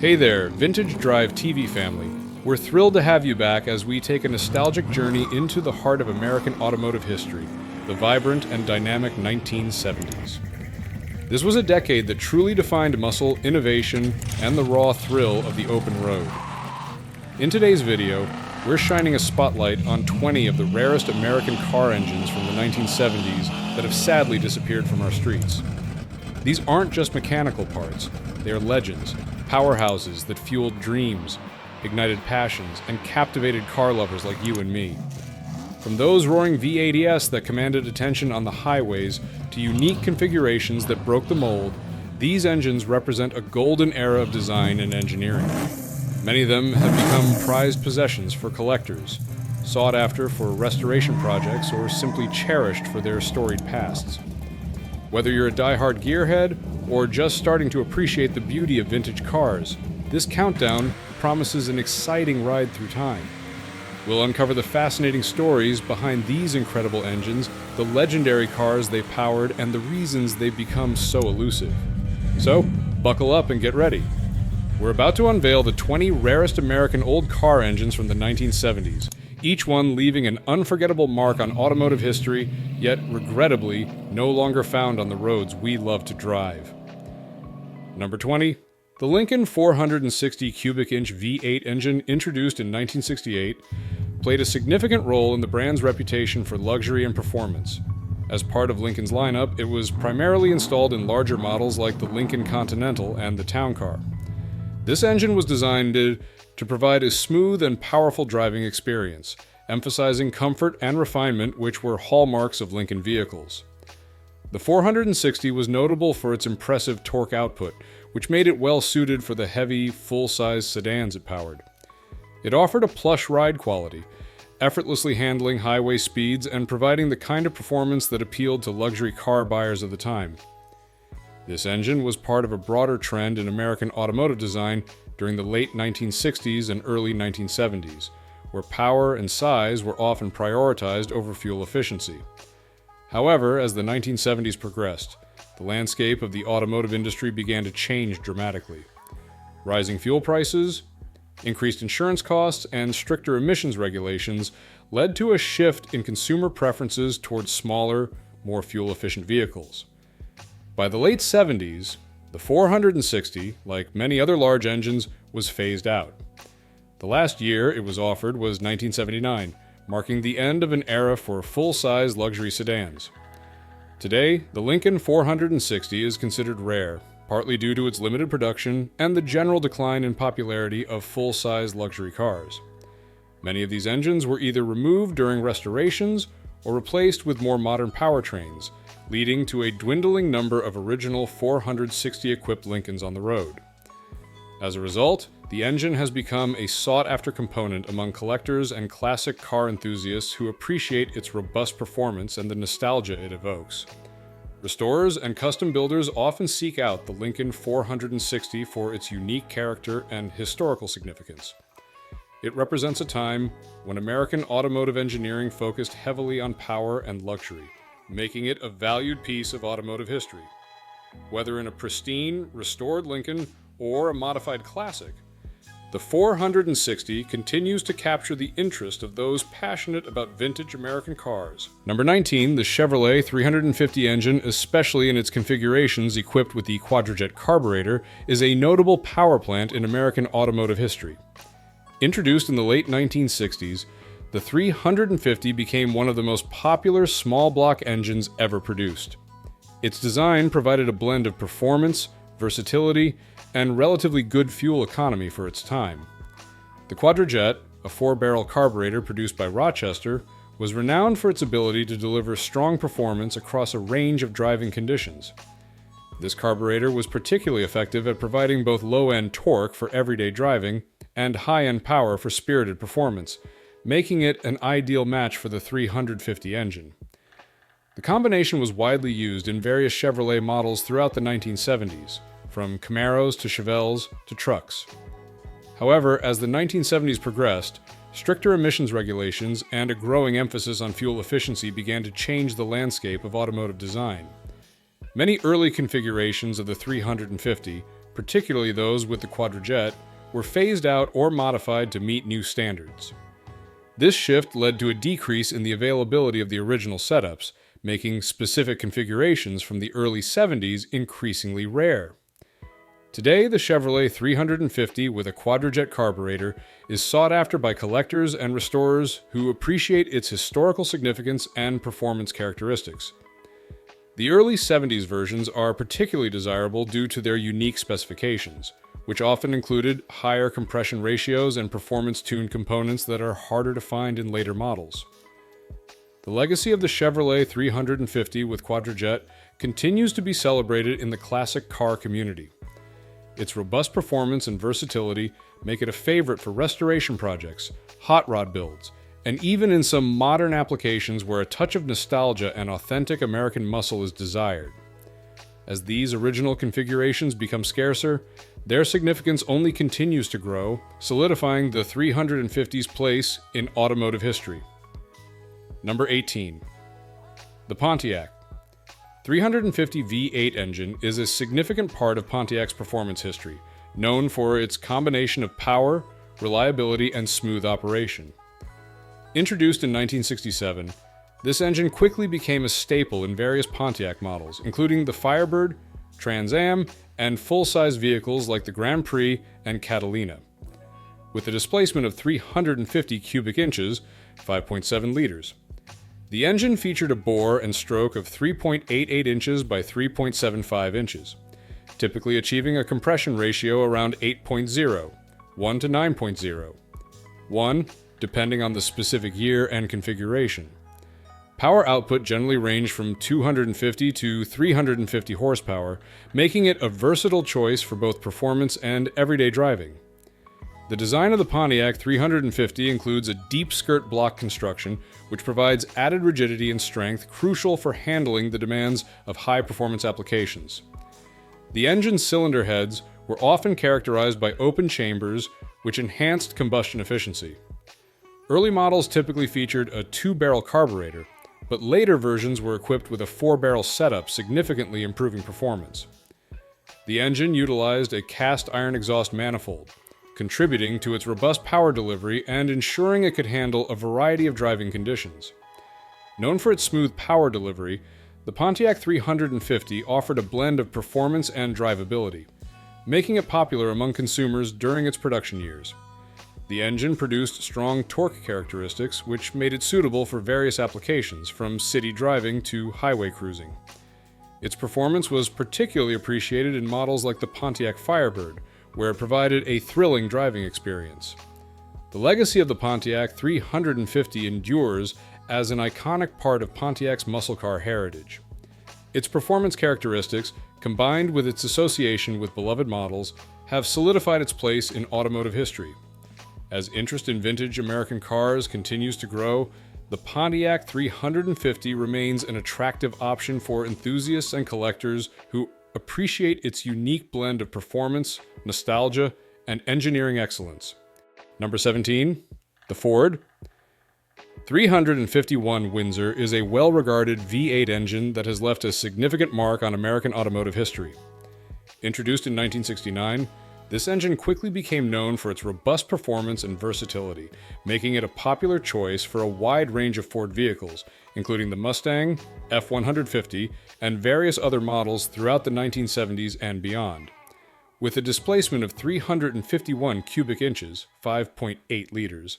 Hey there, Vintage Drive TV family. We're thrilled to have you back as we take a nostalgic journey into the heart of American automotive history, the vibrant and dynamic 1970s. This was a decade that truly defined muscle, innovation, and the raw thrill of the open road. In today's video, we're shining a spotlight on 20 of the rarest American car engines from the 1970s that have sadly disappeared from our streets. These aren't just mechanical parts, they are legends, powerhouses that fueled dreams, ignited passions, and captivated car lovers like you and me. From those roaring V80s that commanded attention on the highways to unique configurations that broke the mold, these engines represent a golden era of design and engineering. Many of them have become prized possessions for collectors, sought after for restoration projects, or simply cherished for their storied pasts. Whether you're a die-hard gearhead or just starting to appreciate the beauty of vintage cars, this countdown promises an exciting ride through time. We'll uncover the fascinating stories behind these incredible engines, the legendary cars they powered, and the reasons they've become so elusive. So, buckle up and get ready. We're about to unveil the 20 rarest American old car engines from the 1970s, each one leaving an unforgettable mark on automotive history, yet regrettably no longer found on the roads we love to drive. Number 20. The Lincoln 460 cubic inch V8 engine, introduced in 1968, played a significant role in the brand's reputation for luxury and performance. As part of Lincoln's lineup, it was primarily installed in larger models like the Lincoln Continental and the Town Car. This engine was designed to provide a smooth and powerful driving experience, emphasizing comfort and refinement, which were hallmarks of Lincoln vehicles. The 460 was notable for its impressive torque output, which made it well suited for the heavy, full-size sedans it powered. It offered a plush ride quality, effortlessly handling highway speeds and providing the kind of performance that appealed to luxury car buyers of the time. This engine was part of a broader trend in American automotive design during the late 1960s and early 1970s, where power and size were often prioritized over fuel efficiency. However, as the 1970s progressed, the landscape of the automotive industry began to change dramatically. Rising fuel prices, increased insurance costs, and stricter emissions regulations led to a shift in consumer preferences towards smaller, more fuel-efficient vehicles. By the late 70s, the 460, like many other large engines, was phased out. The last year it was offered was 1979, marking the end of an era for full-size luxury sedans. Today, the Lincoln 460 is considered rare, partly due to its limited production and the general decline in popularity of full-size luxury cars. Many of these engines were either removed during restorations or replaced with more modern powertrains, leading to a dwindling number of original 460-equipped Lincolns on the road. As a result, the engine has become a sought-after component among collectors and classic car enthusiasts who appreciate its robust performance and the nostalgia it evokes. Restorers and custom builders often seek out the Lincoln 460 for its unique character and historical significance. It represents a time when American automotive engineering focused heavily on power and luxury, making it a valued piece of automotive history. Whether in a pristine, restored Lincoln or a modified classic, the 460 continues to capture the interest of those passionate about vintage American cars. Number 19, the Chevrolet 350 engine, especially in its configurations equipped with the quadrajet carburetor, is a notable power plant in American automotive history. Introduced in the late 1960s, the 350 became one of the most popular small block engines ever produced. Its design provided a blend of performance, versatility, and relatively good fuel economy for its time. The Quadrajet, a 4-barrel carburetor produced by Rochester, was renowned for its ability to deliver strong performance across a range of driving conditions. This carburetor was particularly effective at providing both low-end torque for everyday driving and high-end power for spirited performance, making it an ideal match for the 350 engine. The combination was widely used in various Chevrolet models throughout the 1970s, from Camaros to Chevelles to trucks. However, as the 1970s progressed, stricter emissions regulations and a growing emphasis on fuel efficiency began to change the landscape of automotive design. Many early configurations of the 350, particularly those with the Quadrajet, were phased out or modified to meet new standards. This shift led to a decrease in the availability of the original setups, making specific configurations from the early 70s increasingly rare. Today, the Chevrolet 350 with a Quadrajet carburetor is sought after by collectors and restorers who appreciate its historical significance and performance characteristics. The early 70s versions are particularly desirable due to their unique specifications, which often included higher compression ratios and performance-tuned components that are harder to find in later models. The legacy of the Chevrolet 350 with Quadrajet continues to be celebrated in the classic car community. Its robust performance and versatility make it a favorite for restoration projects, hot rod builds, and even in some modern applications where a touch of nostalgia and authentic American muscle is desired. As these original configurations become scarcer, their significance only continues to grow, solidifying the 350's place in automotive history. Number 18. The Pontiac. 350 V8 engine is a significant part of Pontiac's performance history, known for its combination of power, reliability, and smooth operation. Introduced in 1967, this engine quickly became a staple in various Pontiac models, including the Firebird, Trans Am, and full-size vehicles like the Grand Prix and Catalina. With a displacement of 350 cubic inches, 5.7 liters. The engine featured a bore and stroke of 3.88 inches by 3.75 inches, typically achieving a compression ratio around 8.0, 1 to 9.0, 1 depending on the specific year and configuration. Power output generally ranged from 250 to 350 horsepower, making it a versatile choice for both performance and everyday driving. The design of the Pontiac 350 includes a deep skirt block construction, which provides added rigidity and strength crucial for handling the demands of high-performance applications. The engine's cylinder heads were often characterized by open chambers, which enhanced combustion efficiency. Early models typically featured a 2-barrel carburetor, but later versions were equipped with a 4-barrel setup, significantly improving performance. The engine utilized a cast iron exhaust manifold, contributing to its robust power delivery and ensuring it could handle a variety of driving conditions. Known for its smooth power delivery, the Pontiac 350 offered a blend of performance and drivability, making it popular among consumers during its production years. The engine produced strong torque characteristics, which made it suitable for various applications, from city driving to highway cruising. Its performance was particularly appreciated in models like the Pontiac Firebird, where it provided a thrilling driving experience. The legacy of the Pontiac 350 endures as an iconic part of Pontiac's muscle car heritage. Its performance characteristics, combined with its association with beloved models, have solidified its place in automotive history. As interest in vintage American cars continues to grow, the Pontiac 350 remains an attractive option for enthusiasts and collectors who appreciate its unique blend of performance, nostalgia, and engineering excellence. Number 17. The Ford. 351 Windsor is a well-regarded V8 engine that has left a significant mark on American automotive history. Introduced in 1969, this engine quickly became known for its robust performance and versatility, making it a popular choice for a wide range of Ford vehicles, including the Mustang, F-150, and various other models throughout the 1970s and beyond. With a displacement of 351 cubic inches, 5.8 liters,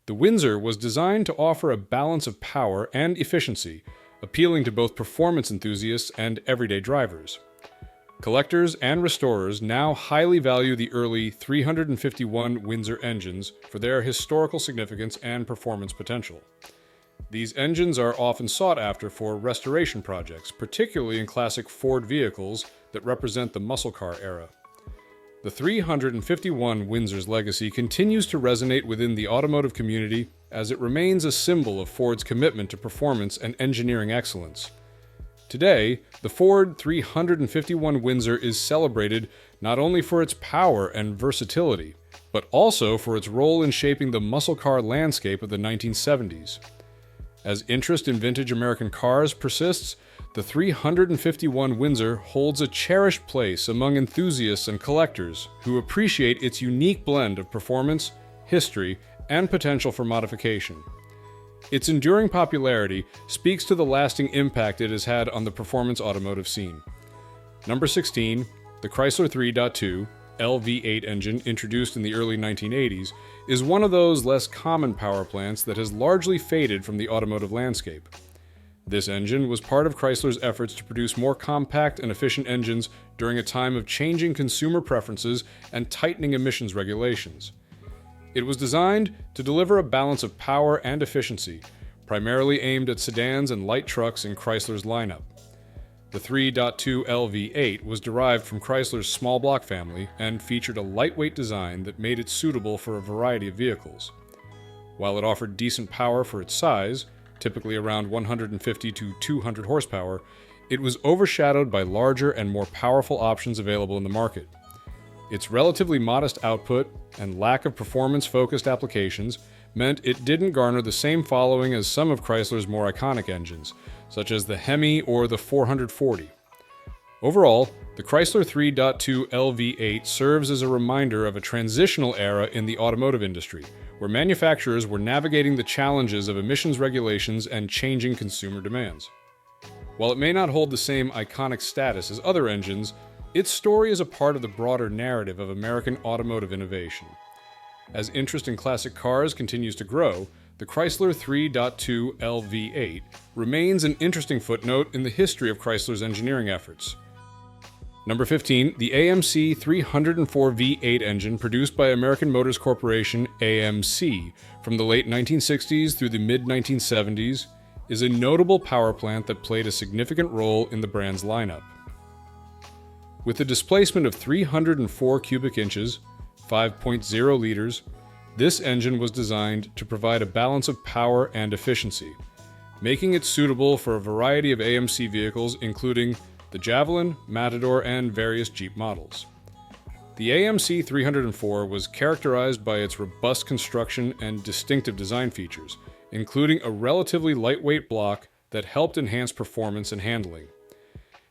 the Windsor was designed to offer a balance of power and efficiency, appealing to both performance enthusiasts and everyday drivers. Collectors and restorers now highly value the early 351 Windsor engines for their historical significance and performance potential. These engines are often sought after for restoration projects, particularly in classic Ford vehicles that represent the muscle car era. The 351 Windsor's legacy continues to resonate within the automotive community as it remains a symbol of Ford's commitment to performance and engineering excellence. Today, the Ford 351 Windsor is celebrated not only for its power and versatility, but also for its role in shaping the muscle car landscape of the 1970s. As interest in vintage American cars persists, The 351 Windsor holds a cherished place among enthusiasts and collectors who appreciate its unique blend of performance, history, and potential for modification. Its enduring popularity speaks to the lasting impact it has had on the performance automotive scene. Number 16, the Chrysler 3.2 LV8 engine, introduced in the early 1980s, is one of those less common power plants that has largely faded from the automotive landscape. This engine was part of Chrysler's efforts to produce more compact and efficient engines during a time of changing consumer preferences and tightening emissions regulations. It was designed to deliver a balance of power and efficiency, primarily aimed at sedans and light trucks in Chrysler's lineup. The 3.2 LV8 was derived from Chrysler's small block family and featured a lightweight design that made it suitable for a variety of vehicles. While it offered decent power for its size, typically around 150 to 200 horsepower, it was overshadowed by larger and more powerful options available in the market. Its relatively modest output and lack of performance-focused applications meant it didn't garner the same following as some of Chrysler's more iconic engines, such as the Hemi or the 440. Overall, the Chrysler 3.2 LV8 serves as a reminder of a transitional era in the automotive industry, where manufacturers were navigating the challenges of emissions regulations and changing consumer demands. While it may not hold the same iconic status as other engines, its story is a part of the broader narrative of American automotive innovation. As interest in classic cars continues to grow, the Chrysler 3.2 LV8 remains an interesting footnote in the history of Chrysler's engineering efforts. Number 15, the AMC 304 V8 engine produced by American Motors Corporation, AMC, from the late 1960s through the mid-1970s, is a notable power plant that played a significant role in the brand's lineup. With a displacement of 304 cubic inches, 5.0 liters, this engine was designed to provide a balance of power and efficiency, making it suitable for a variety of AMC vehicles including the Javelin, Matador, and various Jeep models. The AMC 304 was characterized by its robust construction and distinctive design features, including a relatively lightweight block that helped enhance performance and handling.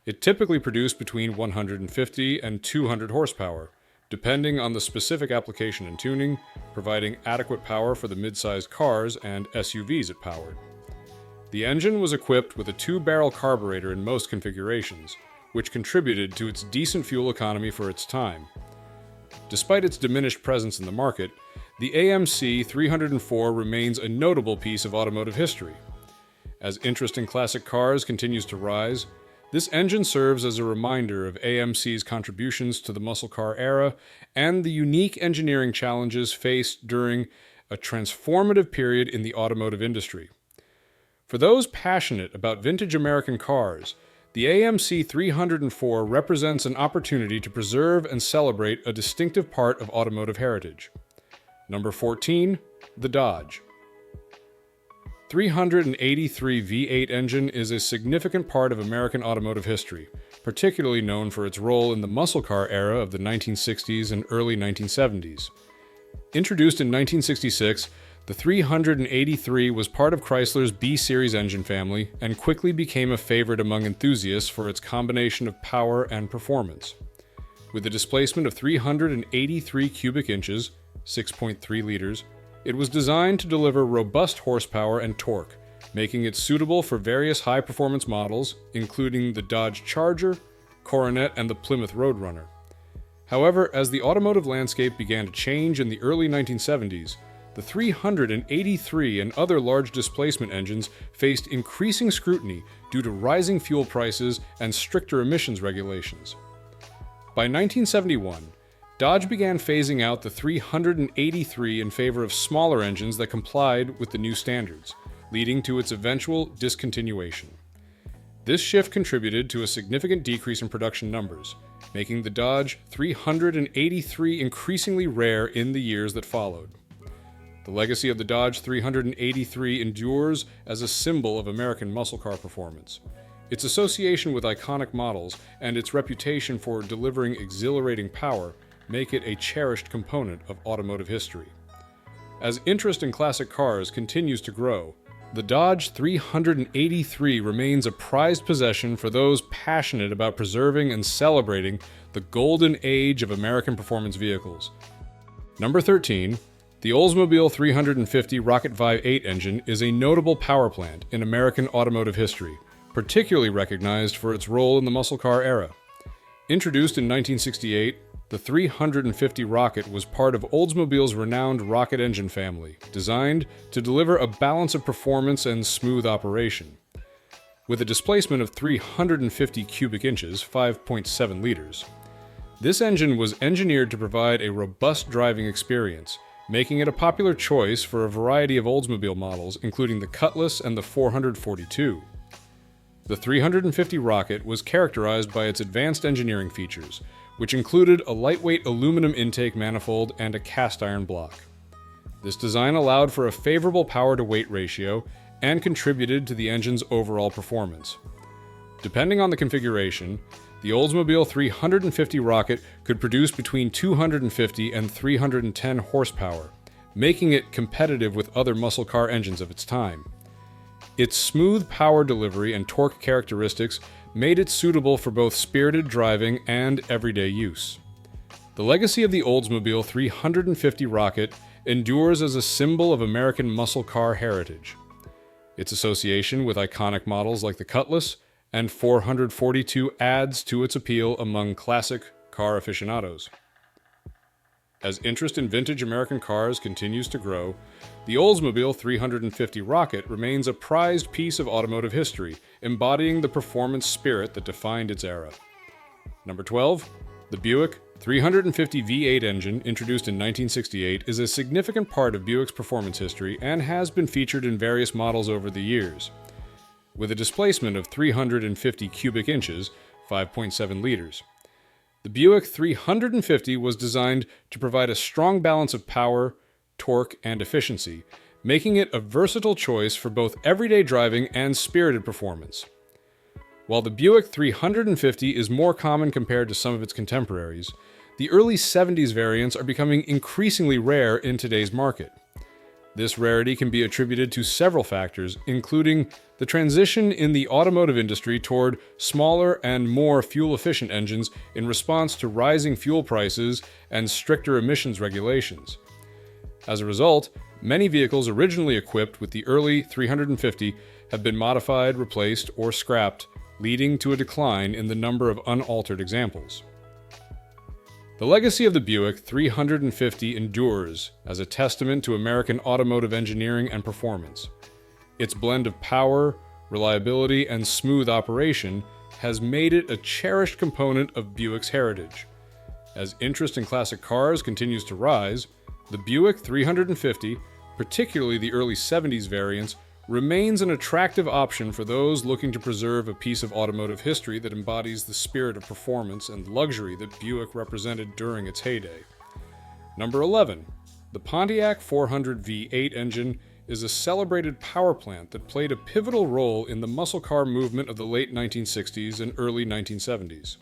It typically produced between 150 and 200 horsepower, depending on the specific application and tuning, providing adequate power for the mid-sized cars and SUVs it powered. The engine was equipped with a 2-barrel carburetor in most configurations, which contributed to its decent fuel economy for its time. Despite its diminished presence in the market, the AMC 304 remains a notable piece of automotive history. As interest in classic cars continues to rise, this engine serves as a reminder of AMC's contributions to the muscle car era and the unique engineering challenges faced during a transformative period in the automotive industry. For those passionate about vintage American cars, the AMC 304 represents an opportunity to preserve and celebrate a distinctive part of automotive heritage. Number 14, the Dodge. 383 V8 engine is a significant part of American automotive history, particularly known for its role in the muscle car era of the 1960s and early 1970s. Introduced in 1966, the 383 was part of Chrysler's B-Series engine family and quickly became a favorite among enthusiasts for its combination of power and performance. With a displacement of 383 cubic inches, 6.3 liters, it was designed to deliver robust horsepower and torque, making it suitable for various high-performance models, including the Dodge Charger, Coronet, and the Plymouth Roadrunner. However, as the automotive landscape began to change in the early 1970s, the 383 and other large displacement engines faced increasing scrutiny due to rising fuel prices and stricter emissions regulations. By 1971, Dodge began phasing out the 383 in favor of smaller engines that complied with the new standards, leading to its eventual discontinuation. This shift contributed to a significant decrease in production numbers, making the Dodge 383 increasingly rare in the years that followed. The legacy of the Dodge 383 endures as a symbol of American muscle car performance. Its association with iconic models and its reputation for delivering exhilarating power make it a cherished component of automotive history. As interest in classic cars continues to grow, The Dodge 383 remains a prized possession for those passionate about preserving and celebrating the golden age of American performance vehicles. Number 13. The Oldsmobile 350 Rocket Vi 8 engine is a notable power plant in American automotive history, particularly recognized for its role in the muscle car era. Introduced in 1968, the 350 Rocket was part of Oldsmobile's renowned rocket engine family, designed to deliver a balance of performance and smooth operation. With a displacement of 350 cubic inches, 5.7 liters, this engine was engineered to provide a robust driving experience, making it a popular choice for a variety of Oldsmobile models, including the Cutlass and the 442. The 350 Rocket was characterized by its advanced engineering features, which included a lightweight aluminum intake manifold and a cast iron block. This design allowed for a favorable power-to-weight ratio and contributed to the engine's overall performance. Depending on the configuration, the Oldsmobile 350 Rocket could produce between 250 and 310 horsepower, making it competitive with other muscle car engines of its time. Its smooth power delivery and torque characteristics made it suitable for both spirited driving and everyday use. The legacy of the Oldsmobile 350 Rocket endures as a symbol of American muscle car heritage. Its association with iconic models like the Cutlass and 442 adds to its appeal among classic car aficionados. As interest in vintage American cars continues to grow, the Oldsmobile 350 Rocket remains a prized piece of automotive history, embodying the performance spirit that defined its era. Number 12. The Buick 350 V8 engine, introduced in 1968, is a significant part of Buick's performance history and has been featured in various models over the years. With a displacement of 350 cubic inches, 5.7 liters. The Buick 350 was designed to provide a strong balance of power, torque, and efficiency, making it a versatile choice for both everyday driving and spirited performance. While the Buick 350 is more common compared to some of its contemporaries, the early 70s variants are becoming increasingly rare in today's market. This rarity can be attributed to several factors, including the transition in the automotive industry toward smaller and more fuel-efficient engines in response to rising fuel prices and stricter emissions regulations. As a result, many vehicles originally equipped with the early 350 have been modified, replaced, or scrapped, leading to a decline in the number of unaltered examples. The legacy of the Buick 350 endures as a testament to American automotive engineering and performance. Its blend of power, reliability, and smooth operation has made it a cherished component of Buick's heritage. As interest in classic cars continues to rise, the Buick 350, particularly the early 70s variants, remains an attractive option for those looking to preserve a piece of automotive history that embodies the spirit of performance and luxury that Buick represented during its heyday. Number 11. The Pontiac 400 V8 engine is a celebrated power plant that played a pivotal role in the muscle car movement of the late 1960s and early 1970s.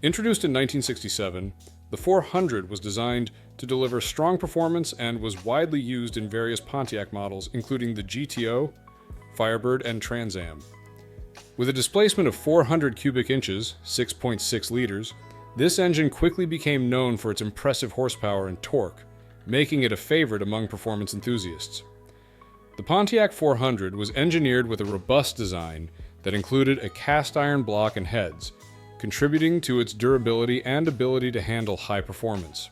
Introduced in 1967, the 400 was designed to deliver strong performance and was widely used in various Pontiac models, including the GTO, Firebird, and Trans Am. With a displacement of 400 cubic inches, 6.6 liters, this engine quickly became known for its impressive horsepower and torque, making it a favorite among performance enthusiasts. The Pontiac 400 was engineered with a robust design that included a cast iron block and heads, contributing to its durability and ability to handle high performance.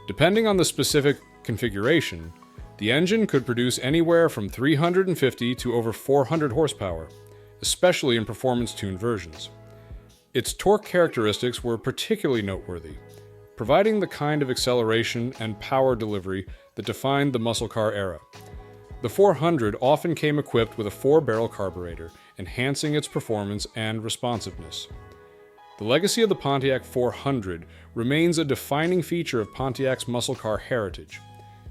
Depending on the specific configuration, the engine could produce anywhere from 350 to over 400 horsepower, especially in performance-tuned versions. Its torque characteristics were particularly noteworthy, providing the kind of acceleration and power delivery that defined the muscle car era. The 400 often came equipped with a 4-barrel carburetor, enhancing its performance and responsiveness. The legacy of the Pontiac 400 remains a defining feature of Pontiac's muscle car heritage.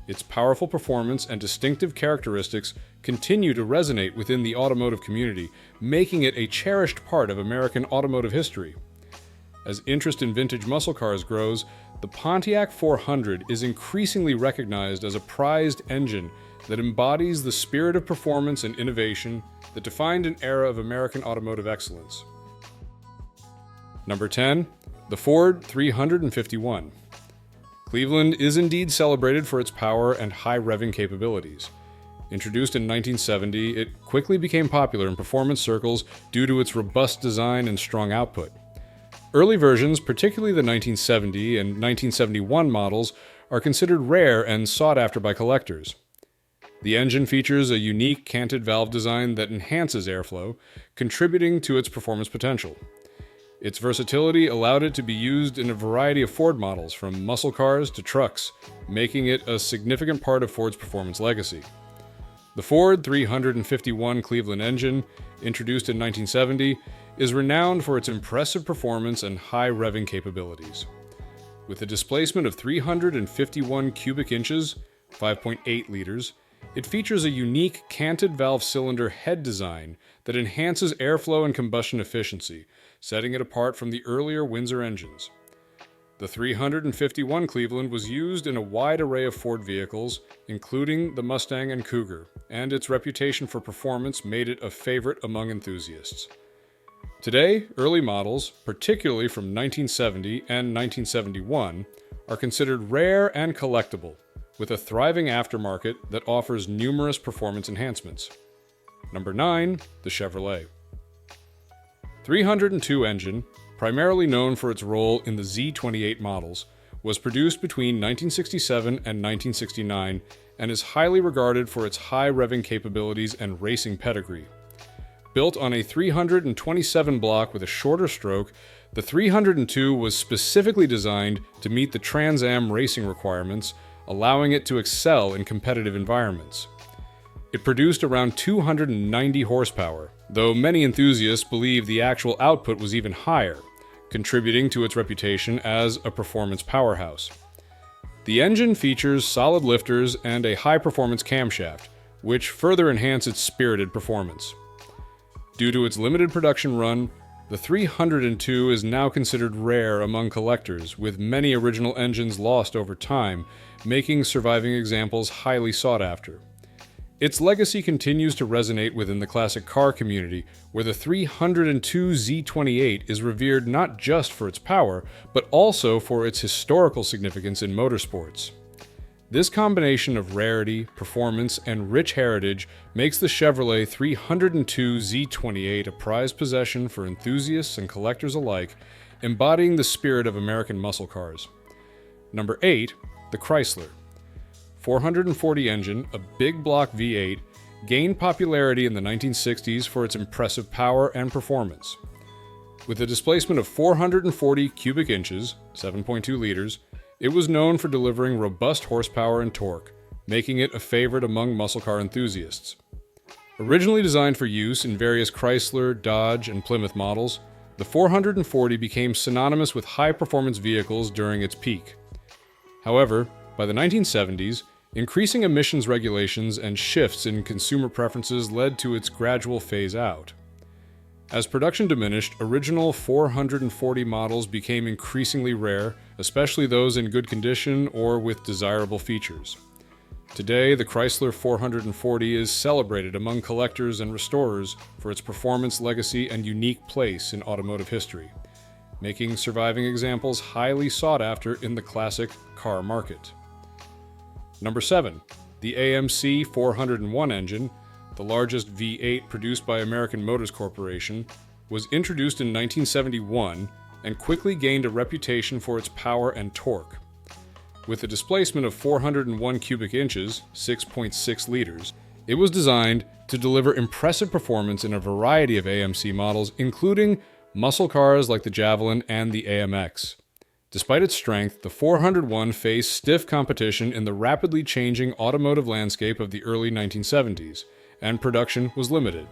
Its powerful performance and distinctive characteristics continue to resonate within the automotive community, making it a cherished part of American automotive history. As interest in vintage muscle cars grows, the Pontiac 400 is increasingly recognized as a prized engine that embodies the spirit of performance and innovation that defined an era of American automotive excellence. Number 10, the Ford 351. Cleveland is indeed celebrated for its power and high revving capabilities. Introduced in 1970, it quickly became popular in performance circles due to its robust design and strong output. Early versions, particularly the 1970 and 1971 models, are considered rare and sought after by collectors. The engine features a unique canted valve design that enhances airflow, contributing to its performance potential. Its versatility allowed it to be used in a variety of Ford models, from muscle cars to trucks, making it a significant part of Ford's performance legacy. The Ford 351 Cleveland engine, introduced in 1970, is renowned for its impressive performance and high revving capabilities. With a displacement of 351 cubic inches, 5.8 liters, it features a unique canted valve cylinder head design that enhances airflow and combustion efficiency, setting it apart from the earlier Windsor engines. The 351 Cleveland was used in a wide array of Ford vehicles, including the Mustang and Cougar, and its reputation for performance made it a favorite among enthusiasts. Today, early models, particularly from 1970 and 1971, are considered rare and collectible, with a thriving aftermarket that offers numerous performance enhancements. Number 9, the Chevrolet 302 engine, primarily known for its role in the Z28 models, was produced between 1967 and 1969 and is highly regarded for its high revving capabilities and racing pedigree. Built on a 327 block with a shorter stroke, the 302 was specifically designed to meet the Trans Am racing requirements, allowing it to excel in competitive environments. It produced around 290 horsepower, though many enthusiasts believe the actual output was even higher, contributing to its reputation as a performance powerhouse. The engine features solid lifters and a high-performance camshaft, which further enhance its spirited performance. Due to its limited production run, the 302 is now considered rare among collectors, with many original engines lost over time, making surviving examples highly sought after. Its legacy continues to resonate within the classic car community, where the 302 Z28 is revered not just for its power, but also for its historical significance in motorsports. This combination of rarity, performance, and rich heritage makes the Chevrolet 302 Z28 a prized possession for enthusiasts and collectors alike, embodying the spirit of American muscle cars. Number 8, the Chrysler 440 engine, a big block V8, gained popularity in the 1960s for its impressive power and performance. With a displacement of 440 cubic inches, 7.2 liters, it was known for delivering robust horsepower and torque, making it a favorite among muscle car enthusiasts. Originally designed for use in various Chrysler, Dodge, and Plymouth models, the 440 became synonymous with high-performance vehicles during its peak. However, by the 1970s, increasing emissions regulations and shifts in consumer preferences led to its gradual phase-out. As production diminished, original 440 models became increasingly rare, especially those in good condition or with desirable features. Today, the Chrysler 440 is celebrated among collectors and restorers for its performance, legacy, and unique place in automotive history, making surviving examples highly sought after in the classic car market. Number 7, the AMC 401 engine, the largest V8 produced by American Motors Corporation, was introduced in 1971 and quickly gained a reputation for its power and torque. With a displacement of 401 cubic inches, 6.6 liters, it was designed to deliver impressive performance in a variety of AMC models, including muscle cars like the Javelin and the AMX. Despite its strength, the 401 faced stiff competition in the rapidly changing automotive landscape of the early 1970s, and production was limited.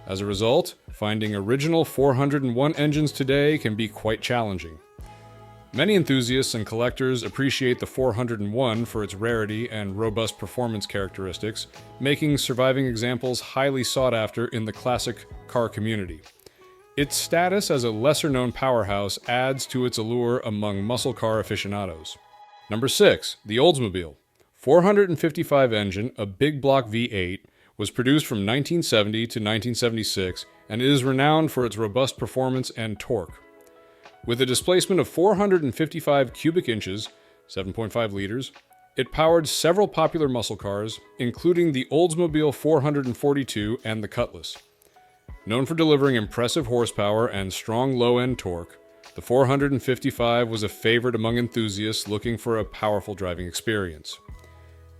As a result, finding original 401 engines today can be quite challenging. Many enthusiasts and collectors appreciate the 401 for its rarity and robust performance characteristics, making surviving examples highly sought after in the classic car community. Its status as a lesser-known powerhouse adds to its allure among muscle car aficionados. Number 6. The Oldsmobile. 455 engine, a big block V8, was produced from 1970 to 1976 and is renowned for its robust performance and torque. With a displacement of 455 cubic inches, 7.5 liters, it powered several popular muscle cars, including the Oldsmobile 442 and the Cutlass. Known for delivering impressive horsepower and strong low-end torque, the 455 was a favorite among enthusiasts looking for a powerful driving experience.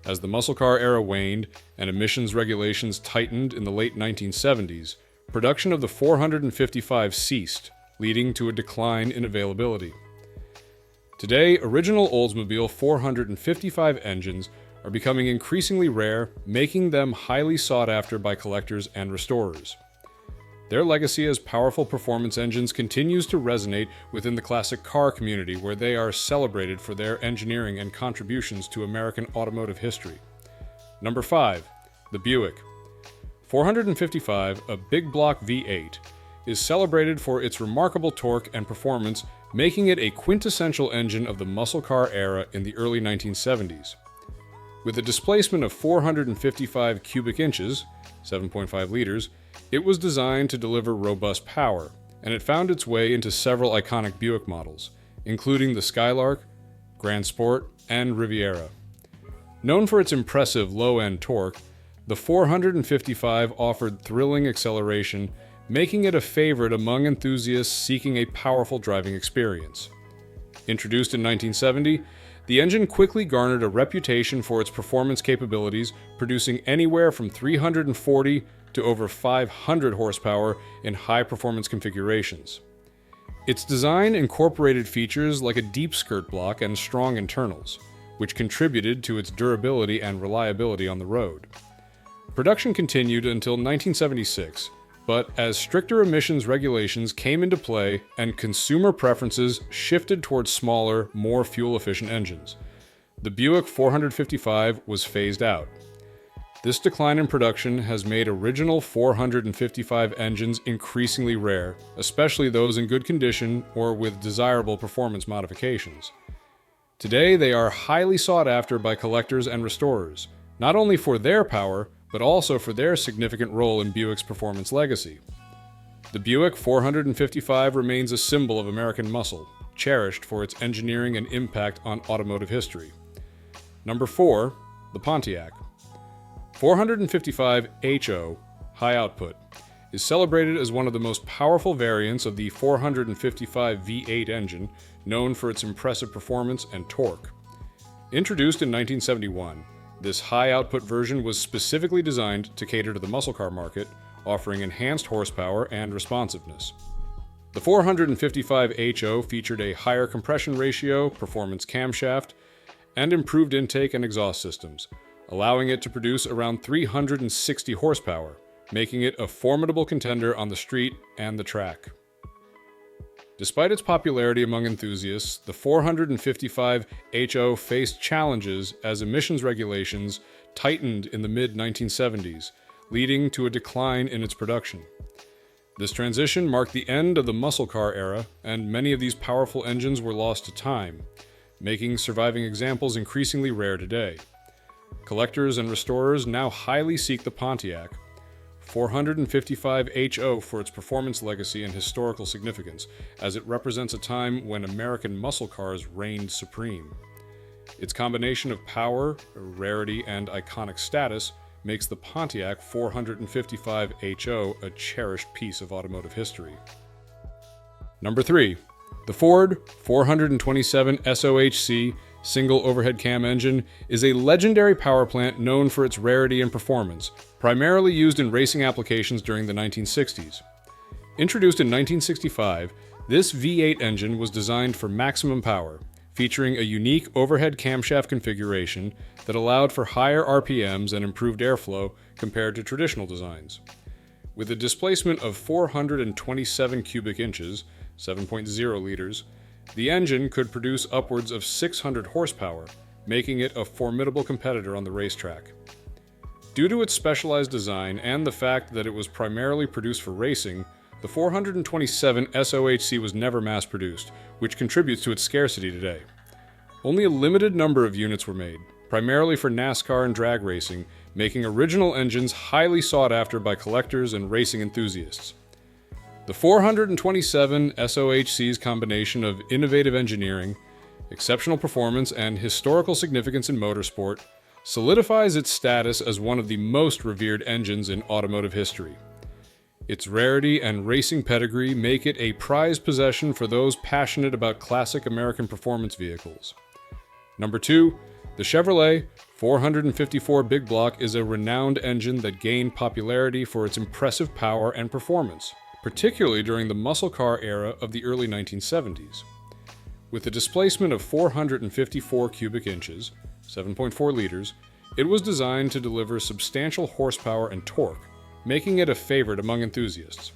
As the muscle car era waned and emissions regulations tightened in the late 1970s, production of the 455 ceased, leading to a decline in availability. Today, original Oldsmobile 455 engines are becoming increasingly rare, making them highly sought after by collectors and restorers. Their legacy as powerful performance engines continues to resonate within the classic car community, where they are celebrated for their engineering and contributions to American automotive history. Number 5. The Buick. 455, a big block V8, is celebrated for its remarkable torque and performance, making it a quintessential engine of the muscle car era in the early 1970s. With a displacement of 455 cubic inches, 7.5 liters, it was designed to deliver robust power, and it found its way into several iconic Buick models, including the Skylark, Grand Sport, and Riviera. Known for its impressive low-end torque, the 455 offered thrilling acceleration, making it a favorite among enthusiasts seeking a powerful driving experience. Introduced in 1970, the engine quickly garnered a reputation for its performance capabilities, producing anywhere from 340 to over 500 horsepower in high-performance configurations. Its design incorporated features like a deep skirt block and strong internals, which contributed to its durability and reliability on the road. Production continued until 1976, but as stricter emissions regulations came into play and consumer preferences shifted towards smaller, more fuel-efficient engines, the Buick 455 was phased out. This decline in production has made original 455 engines increasingly rare, especially those in good condition or with desirable performance modifications. Today, they are highly sought after by collectors and restorers, not only for their power, but also for their significant role in Buick's performance legacy. The Buick 455 remains a symbol of American muscle, cherished for its engineering and impact on automotive history. Number 4. The Pontiac. 455 HO, high output, is celebrated as one of the most powerful variants of the 455 V8 engine, known for its impressive performance and torque. Introduced in 1971, this high-output version was specifically designed to cater to the muscle car market, offering enhanced horsepower and responsiveness. The 455 HO featured a higher compression ratio, performance camshaft, and improved intake and exhaust systems, allowing it to produce around 360 horsepower, making it a formidable contender on the street and the track. Despite its popularity among enthusiasts, the 455 HO faced challenges as emissions regulations tightened in the mid-1970s, leading to a decline in its production. This transition marked the end of the muscle car era, and many of these powerful engines were lost to time, making surviving examples increasingly rare today. Collectors and restorers now highly seek the Pontiac 455 HO for its performance legacy and historical significance, as it represents a time when American muscle cars reigned supreme. Its combination of power, rarity, and iconic status makes the Pontiac 455 HO a cherished piece of automotive history. Number 3. The Ford 427 SOHC single overhead cam engine is a legendary power plant known for its rarity and performance, primarily used in racing applications during the 1960s. Introduced in 1965, this V8 engine was designed for maximum power, featuring a unique overhead camshaft configuration that allowed for higher RPMs and improved airflow compared to traditional designs. With a displacement of 427 cubic inches, 7.0 liters, the engine could produce upwards of 600 horsepower, making it a formidable competitor on the racetrack. Due to its specialized design and the fact that it was primarily produced for racing, The 427 SOHC was never mass-produced, which contributes to its scarcity today. Only a limited number of units were made, primarily for NASCAR and drag racing, making original engines highly sought after by collectors and racing enthusiasts. The 427 SOHC's combination of innovative engineering, exceptional performance, and historical significance in motorsport solidifies its status as one of the most revered engines in automotive history. Its rarity and racing pedigree make it a prized possession for those passionate about classic American performance vehicles. Number 2, the Chevrolet 454 Big Block is a renowned engine that gained popularity for its impressive power and performance, particularly during the muscle car era of the early 1970s. With a displacement of 454 cubic inches, 7.4 liters, it was designed to deliver substantial horsepower and torque, making it a favorite among enthusiasts.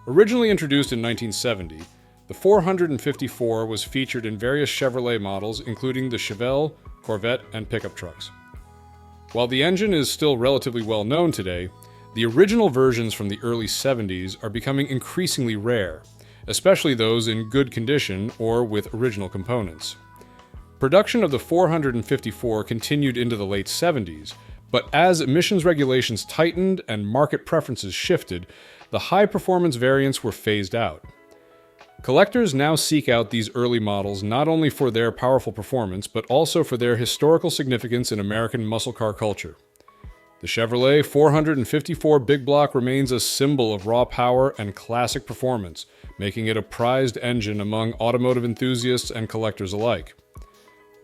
Originally introduced in 1970, the 454 was featured in various Chevrolet models, including the Chevelle, Corvette, and pickup trucks. While the engine is still relatively well known today, the original versions from the early 70s are becoming increasingly rare, especially those in good condition or with original components. Production of the 454 continued into the late 70s, but as emissions regulations tightened and market preferences shifted, the high-performance variants were phased out. Collectors now seek out these early models not only for their powerful performance, but also for their historical significance in American muscle car culture. The Chevrolet 454 Big Block remains a symbol of raw power and classic performance, making it a prized engine among automotive enthusiasts and collectors alike.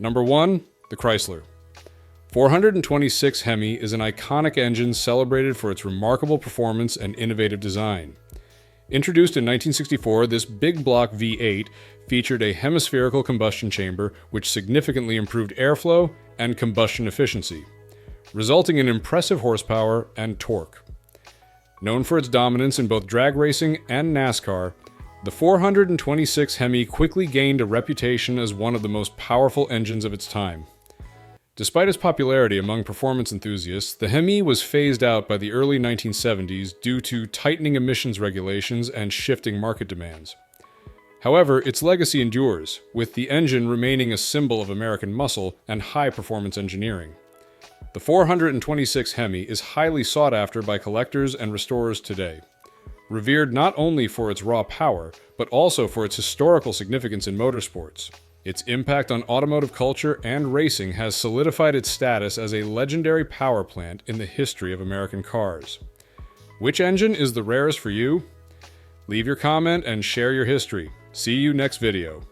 Number 1, the Chrysler 426 Hemi is an iconic engine celebrated for its remarkable performance and innovative design. Introduced in 1964, this big block V8 featured a hemispherical combustion chamber which significantly improved airflow and combustion efficiency, resulting in impressive horsepower and torque. Known for its dominance in both drag racing and NASCAR, the 426 Hemi quickly gained a reputation as one of the most powerful engines of its time. Despite its popularity among performance enthusiasts, the Hemi was phased out by the early 1970s due to tightening emissions regulations and shifting market demands. However, its legacy endures, with the engine remaining a symbol of American muscle and high-performance engineering. The 426 Hemi is highly sought after by collectors and restorers today. Revered not only for its raw power, but also for its historical significance in motorsports. Its impact on automotive culture and racing has solidified its status as a legendary power plant in the history of American cars. Which engine is the rarest for you? Leave your comment and share your history. See you next video.